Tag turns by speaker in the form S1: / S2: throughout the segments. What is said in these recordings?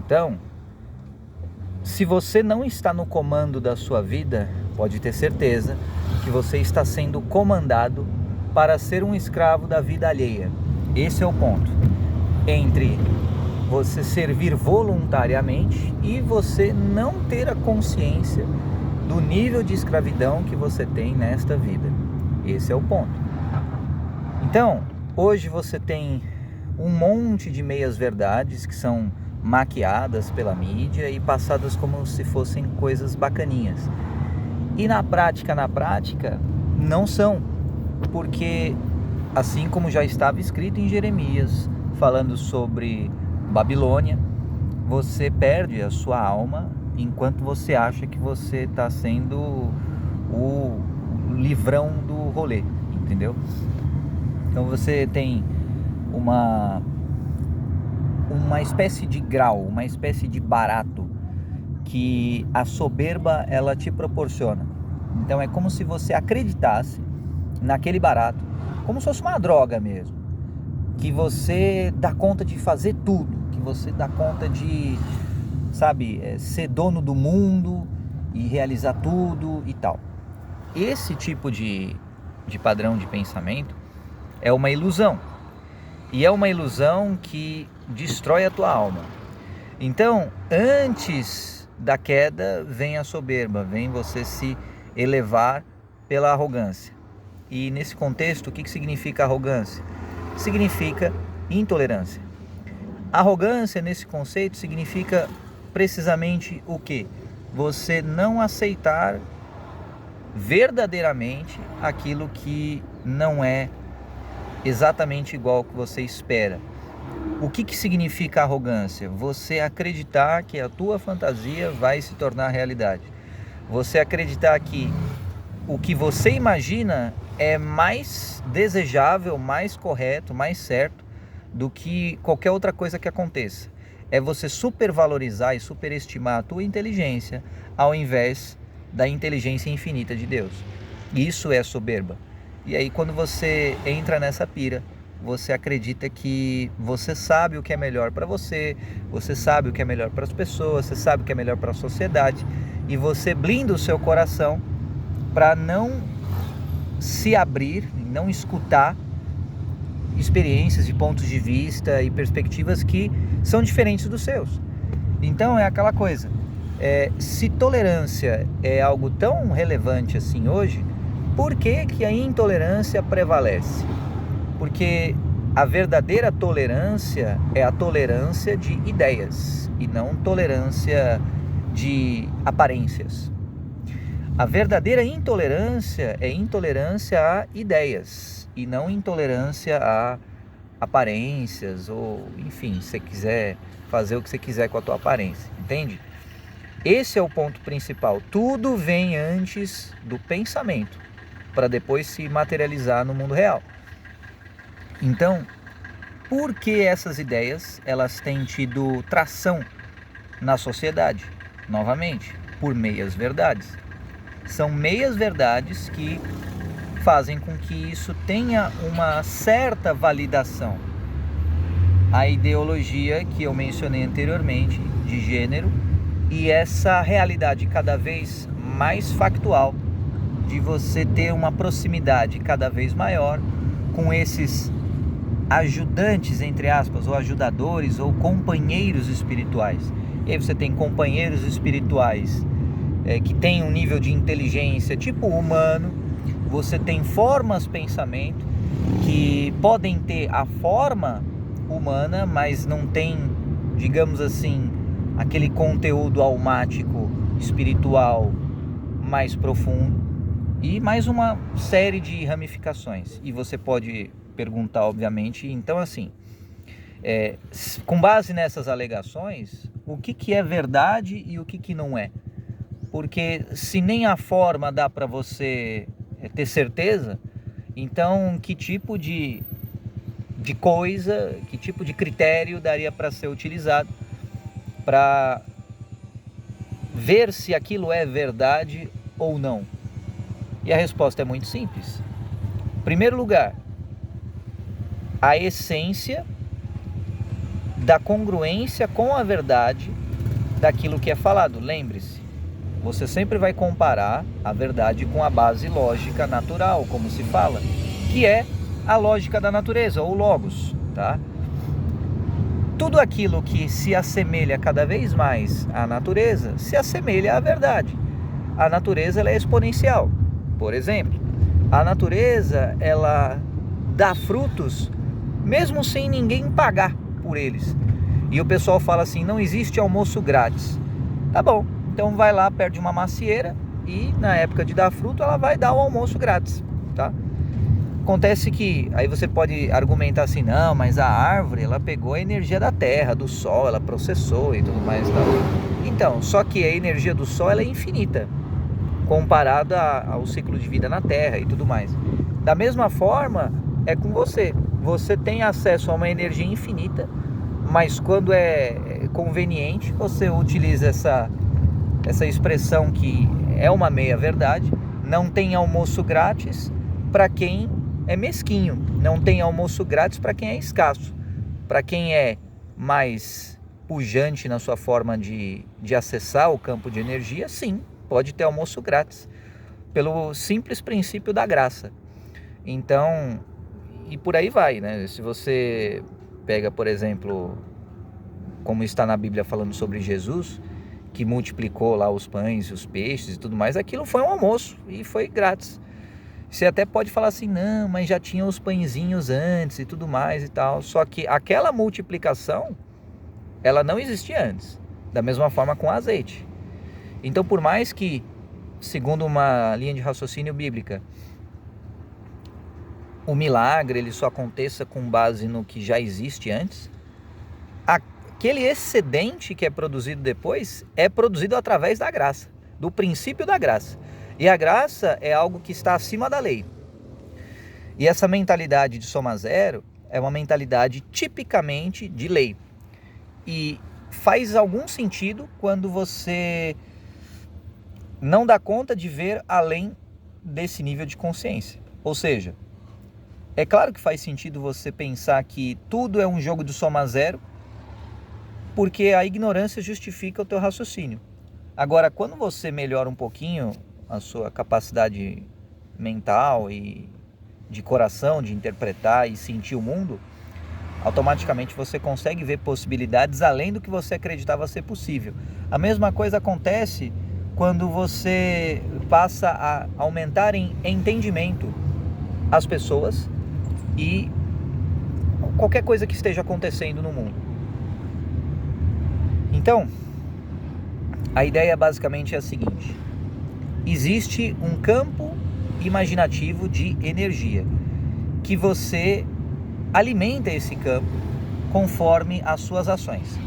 S1: Então, se você não está no comando da sua vida, pode ter certeza que você está sendo comandado para ser um escravo da vida alheia. Esse é o ponto. Entre você servir voluntariamente e você não ter a consciência do nível de escravidão que você tem nesta vida. Esse é o ponto. Então, hoje você tem um monte de meias-verdades que são maquiadas pela mídia e passadas como se fossem coisas bacaninhas. E na prática, não são. Porque, assim como já estava escrito em Jeremias, falando sobre Babilônia, você perde a sua alma enquanto você acha que você está sendo o livrão do rolê, entendeu? Então você tem uma espécie de grau, uma espécie de barato que a soberba ela te proporciona. Então é como se você acreditasse naquele barato, como se fosse uma droga mesmo, que você dá conta de fazer tudo, que você dá conta de, ser dono do mundo e realizar tudo e tal. Esse tipo de padrão de pensamento é uma ilusão, e é uma ilusão que destrói a tua alma. Então, antes da queda vem a soberba, vem você se elevar pela arrogância. E nesse contexto, o que significa arrogância? Significa intolerância. Arrogância, nesse conceito, significa precisamente o quê? Você não aceitar verdadeiramente aquilo que não é exatamente igual ao que você espera. O que significa arrogância? Você acreditar que a tua fantasia vai se tornar realidade. Você acreditar que o que você imagina é mais desejável, mais correto, mais certo do que qualquer outra coisa que aconteça. É você supervalorizar e superestimar a tua inteligência ao invés da inteligência infinita de Deus. Isso é soberba. E aí quando você entra nessa pira, você acredita que você sabe o que é melhor para você, você sabe o que é melhor para as pessoas, você sabe o que é melhor para a sociedade, e você blinda o seu coração para não se abrir, não escutar experiências e pontos de vista e perspectivas que são diferentes dos seus. Então é aquela coisa, se tolerância é algo tão relevante assim hoje, por que a intolerância prevalece? Porque a verdadeira tolerância é a tolerância de ideias e não tolerância de aparências. A verdadeira intolerância é intolerância a ideias e não intolerância a aparências ou, enfim, se você quiser fazer o que você quiser com a tua aparência, entende? Esse é o ponto principal. Tudo vem antes do pensamento para depois se materializar no mundo real. Então, por que essas ideias elas têm tido tração na sociedade? Novamente, por meias verdades. São meias verdades que fazem com que isso tenha uma certa validação. A ideologia que eu mencionei anteriormente, de gênero, e essa realidade cada vez mais factual de você ter uma proximidade cada vez maior com esses ajudantes, entre aspas, ou ajudadores, ou companheiros espirituais. E aí você tem companheiros espirituais que têm um nível de inteligência tipo humano, você tem formas de pensamento que podem ter a forma humana, mas não tem, digamos assim, aquele conteúdo almático, espiritual mais profundo, e mais uma série de ramificações. E você pode perguntar, obviamente, então assim, com base nessas alegações, o que é verdade e o que não é? Porque se nem a forma dá para você ter certeza, então que tipo de coisa, que tipo de critério daria para ser utilizado para ver se aquilo é verdade ou não? E a resposta é muito simples. Em primeiro lugar, a essência da congruência com a verdade daquilo que é falado. Lembre-se, você sempre vai comparar a verdade com a base lógica natural, como se fala, que é a lógica da natureza, ou logos, tá? Tudo aquilo que se assemelha cada vez mais à natureza, se assemelha à verdade. A natureza, ela é exponencial. Por exemplo, a natureza, ela dá frutos mesmo sem ninguém pagar por eles. E o pessoal fala assim, não existe almoço grátis. Tá bom, então vai lá perto de uma macieira e na época de dar fruto ela vai dar o almoço grátis, tá? Acontece que, aí você pode argumentar assim, não, mas a árvore, ela pegou a energia da terra, do sol, ela processou e tudo mais e tal. Então, só que a energia do sol, ela é infinita, comparada ao ciclo de vida na terra e tudo mais. Da mesma forma, é com você. Você tem acesso a uma energia infinita, mas quando é conveniente, você utiliza essa expressão que é uma meia-verdade. Não tem almoço grátis para quem é mesquinho, não tem almoço grátis para quem é escasso. Para quem é mais pujante na sua forma de acessar o campo de energia, sim, pode ter almoço grátis, pelo simples princípio da graça. Então, e por aí vai, né? Se você pega, por exemplo, como está na Bíblia falando sobre Jesus, que multiplicou lá os pães, os peixes e tudo mais, aquilo foi um almoço e foi grátis. Você até pode falar assim, não, mas já tinha os pãezinhos antes e tudo mais e tal. Só que aquela multiplicação, ela não existia antes. Da mesma forma com o azeite. Então, por mais que, segundo uma linha de raciocínio bíblica, o milagre ele só aconteça com base no que já existe antes, aquele excedente que é produzido depois é produzido através da graça, do princípio da graça. E a graça é algo que está acima da lei. E essa mentalidade de soma zero é uma mentalidade tipicamente de lei. E faz algum sentido quando você não dá conta de ver além desse nível de consciência. Ou seja, é claro que faz sentido você pensar que tudo é um jogo de soma zero, porque a ignorância justifica o teu raciocínio. Agora, quando você melhora um pouquinho a sua capacidade mental e de coração, de interpretar e sentir o mundo, automaticamente você consegue ver possibilidades além do que você acreditava ser possível. A mesma coisa acontece quando você passa a aumentar em entendimento as pessoas e qualquer coisa que esteja acontecendo no mundo. Então, a ideia basicamente é a seguinte: existe um campo imaginativo de energia que você alimenta esse campo conforme as suas ações.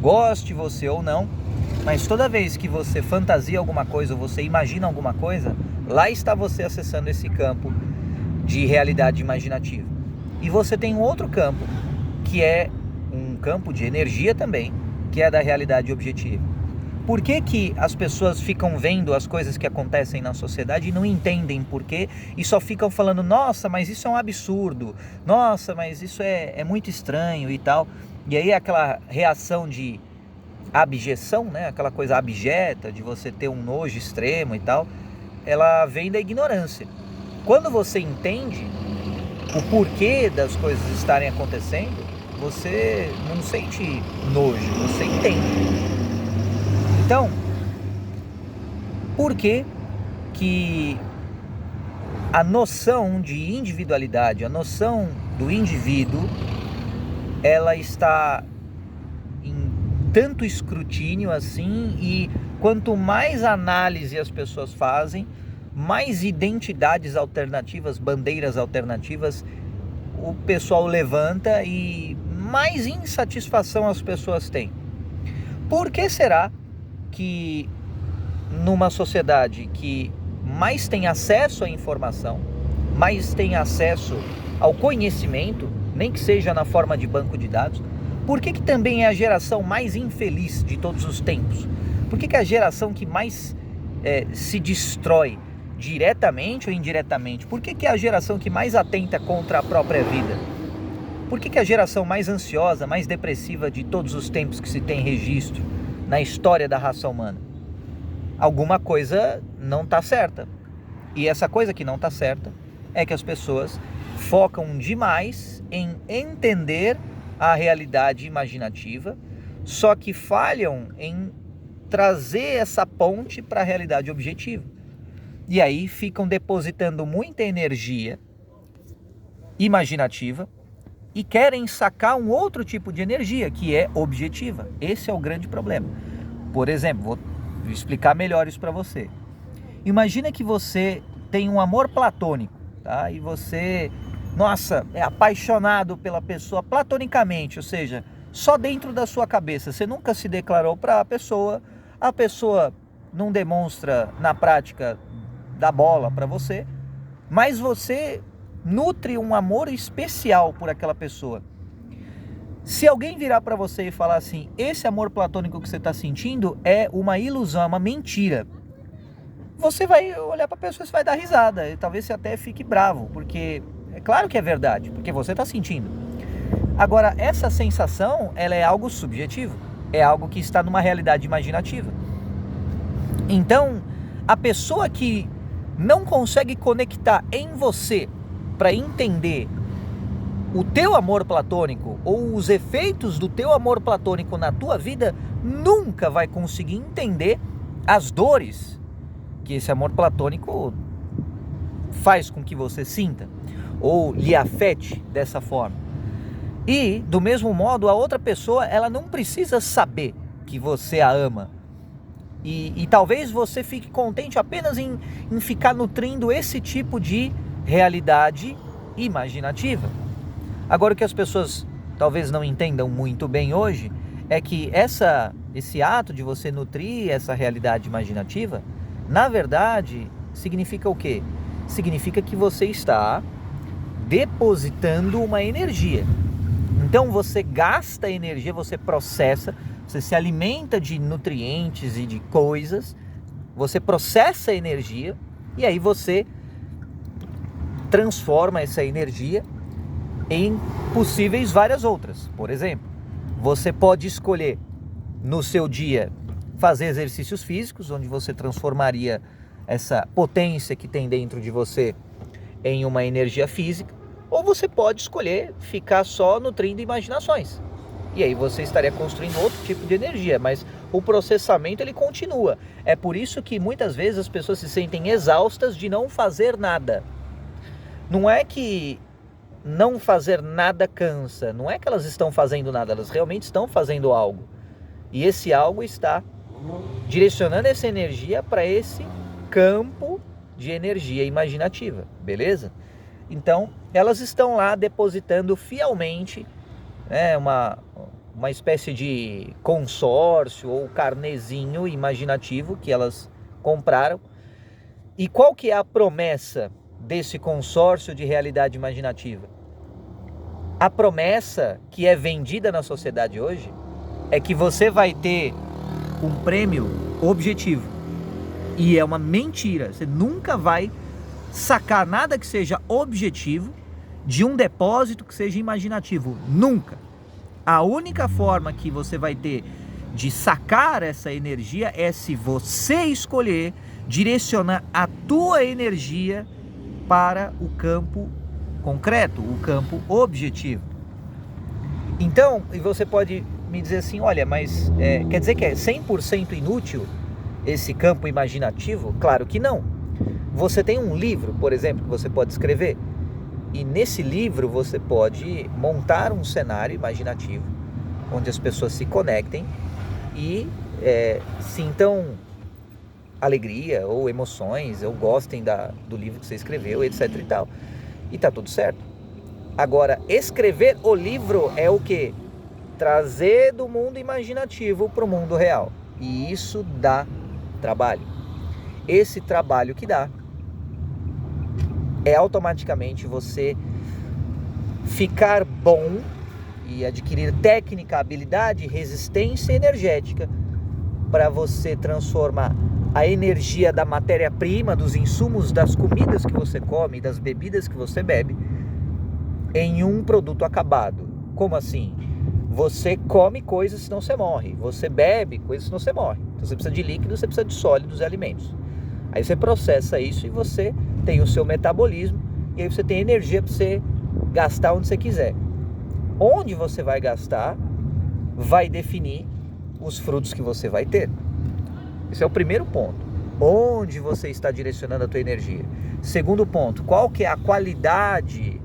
S1: Goste você ou não, mas toda vez que você fantasia alguma coisa ou você imagina alguma coisa, lá está você acessando esse campo de realidade imaginativa. E você tem um outro campo, que é um campo de energia também, que é da realidade objetiva. Por que que as pessoas ficam vendo as coisas que acontecem na sociedade e não entendem por quê? E só ficam falando, nossa, mas isso é um absurdo, nossa, mas isso é muito estranho e tal. E aí aquela reação de abjeção, né? Aquela coisa abjeta, de você ter um nojo extremo e tal, ela vem da ignorância. Quando você entende o porquê das coisas estarem acontecendo, você não sente nojo, você entende. Então, por que que a noção de individualidade, a noção do indivíduo, ela está em tanto escrutínio assim, e quanto mais análise as pessoas fazem, mais identidades alternativas, bandeiras alternativas o pessoal levanta e mais insatisfação as pessoas têm? Por que será que numa sociedade que mais tem acesso à informação, mais tem acesso ao conhecimento, nem que seja na forma de banco de dados, por que que também é a geração mais infeliz de todos os tempos? Por que que é a geração que mais se destrói diretamente ou indiretamente? Por que que é a geração que mais atenta contra a própria vida? Por que a geração mais ansiosa, mais depressiva de todos os tempos que se tem registro na história da raça humana? Alguma coisa não está certa. E essa coisa que não está certa é que as pessoas focam demais em entender a realidade imaginativa, só que falham em trazer essa ponte para a realidade objetiva. E aí ficam depositando muita energia imaginativa e querem sacar um outro tipo de energia, que é objetiva. Esse é o grande problema. Por exemplo, vou explicar melhor isso para você. Imagina que você tem um amor platônico, tá? E você, nossa, é apaixonado pela pessoa platonicamente, ou seja, só dentro da sua cabeça. Você nunca se declarou para a pessoa não demonstra na prática da bola para você, mas você nutre um amor especial por aquela pessoa. Se alguém virar para você e falar assim, esse amor platônico que você está sentindo é uma ilusão, é uma mentira, você vai olhar para a pessoa e vai dar risada, e talvez você até fique bravo, porque é claro que é verdade, porque você está sentindo. Agora, essa sensação, ela é algo subjetivo, é algo que está numa realidade imaginativa. Então, a pessoa que não consegue conectar em você para entender o teu amor platônico ou os efeitos do teu amor platônico na tua vida, nunca vai conseguir entender as dores que esse amor platônico faz com que você sinta ou lhe afete dessa forma. E, do mesmo modo, a outra pessoa, ela não precisa saber que você a ama. E talvez você fique contente apenas em ficar nutrindo esse tipo de realidade imaginativa. Agora, o que as pessoas talvez não entendam muito bem hoje é que esse ato de você nutrir essa realidade imaginativa, na verdade, significa o quê? Significa que você está depositando uma energia. Então você gasta energia, você processa, você se alimenta de nutrientes e de coisas, você processa a energia e aí você transforma essa energia em possíveis várias outras. Por exemplo, você pode escolher no seu dia fazer exercícios físicos, onde você transformaria essa potência que tem dentro de você em uma energia física, ou você pode escolher ficar só nutrindo imaginações. E aí você estaria construindo outro tipo de energia, mas o processamento ele continua. É por isso que muitas vezes as pessoas se sentem exaustas de não fazer nada. Não é que não fazer nada cansa, não é que elas estão fazendo nada, elas realmente estão fazendo algo. E esse algo está direcionando essa energia para esse campo de energia imaginativa, beleza? Então, elas estão lá depositando fielmente, uma espécie de consórcio ou carnezinho imaginativo que elas compraram. E qual que é a promessa desse consórcio de realidade imaginativa? A promessa que é vendida na sociedade hoje é que você vai ter um prêmio objetivo. E é uma mentira. Você nunca vai sacar nada que seja objetivo de um depósito que seja imaginativo. Nunca. A única forma que você vai ter de sacar essa energia é se você escolher direcionar a tua energia para o campo concreto, o campo objetivo. Então, e você pode me dizer assim, olha, mas quer dizer que é 100% inútil esse campo imaginativo? Claro que não. Você tem um livro, por exemplo, que você pode escrever, e nesse livro você pode montar um cenário imaginativo, onde as pessoas se conectem e sintam alegria ou emoções, ou gostem do livro que você escreveu, etc e tal. E tá tudo certo. Agora, escrever o livro é o quê? Trazer do mundo imaginativo para o mundo real. E isso dá trabalho. Esse trabalho que dá é automaticamente você ficar bom e adquirir técnica, habilidade, resistência energética para você transformar a energia da matéria-prima, dos insumos, das comidas que você come, das bebidas que você bebe, em um produto acabado. Como assim? Você come coisas, senão você morre. Você bebe coisas, senão você morre. Então você precisa de líquidos, você precisa de sólidos e alimentos. Aí você processa isso e você tem o seu metabolismo, e aí você tem energia para você gastar onde você quiser. Onde você vai gastar vai definir os frutos que você vai ter. Esse é o primeiro ponto. Onde você está direcionando a tua energia. Segundo ponto, qual que é a qualidade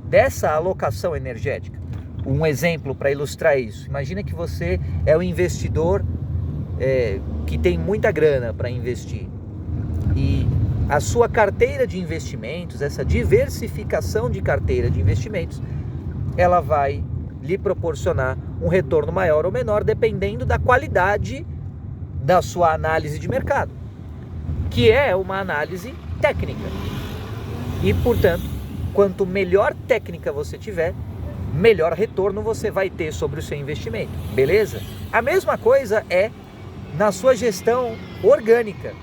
S1: dessa alocação energética? Um exemplo para ilustrar isso. Imagina que você é um investidor que tem muita grana para investir. E a sua carteira de investimentos, essa diversificação de carteira de investimentos, ela vai lhe proporcionar um retorno maior ou menor, dependendo da qualidade da sua análise de mercado, que é uma análise técnica. E, portanto, quanto melhor técnica você tiver, melhor retorno você vai ter sobre o seu investimento, beleza? A mesma coisa é na sua gestão orgânica,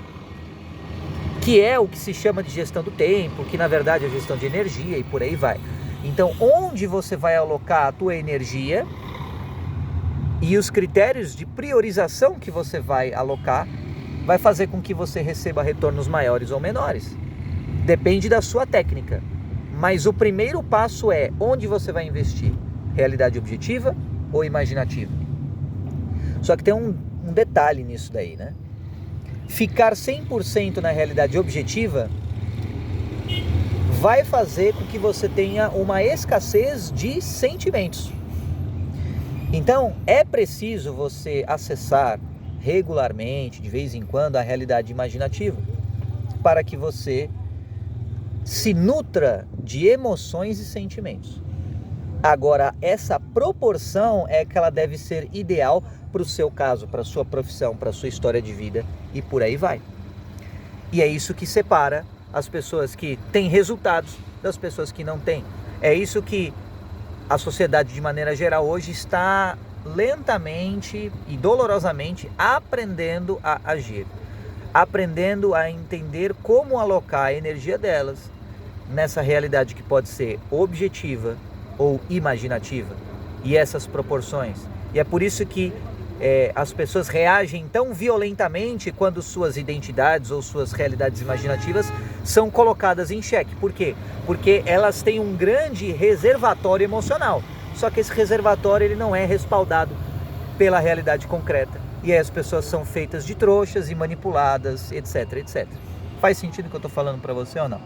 S1: que é o que se chama de gestão do tempo, que na verdade é gestão de energia e por aí vai. Então, onde você vai alocar a tua energia e os critérios de priorização que você vai alocar vai fazer com que você receba retornos maiores ou menores. Depende da sua técnica. Mas o primeiro passo é onde você vai investir? Realidade objetiva ou imaginativa? Só que tem um detalhe nisso daí, né? Ficar 100% na realidade objetiva vai fazer com que você tenha uma escassez de sentimentos. Então, é preciso você acessar regularmente, de vez em quando, a realidade imaginativa, para que você se nutra de emoções e sentimentos. Agora, essa proporção é que ela deve ser ideal para o seu caso, para a sua profissão, para a sua história de vida e por aí vai. E é isso que separa as pessoas que têm resultados das pessoas que não têm. É isso que a sociedade, de maneira geral, hoje está lentamente e dolorosamente aprendendo a agir, aprendendo a entender como alocar a energia delas nessa realidade que pode ser objetiva ou imaginativa, e essas proporções. E é por isso que as pessoas reagem tão violentamente quando suas identidades ou suas realidades imaginativas são colocadas em xeque. Por quê? Porque elas têm um grande reservatório emocional. Só que esse reservatório ele não é respaldado pela realidade concreta. E aí as pessoas são feitas de trouxas e manipuladas, etc, etc. Faz sentido o que eu estou falando para você ou não?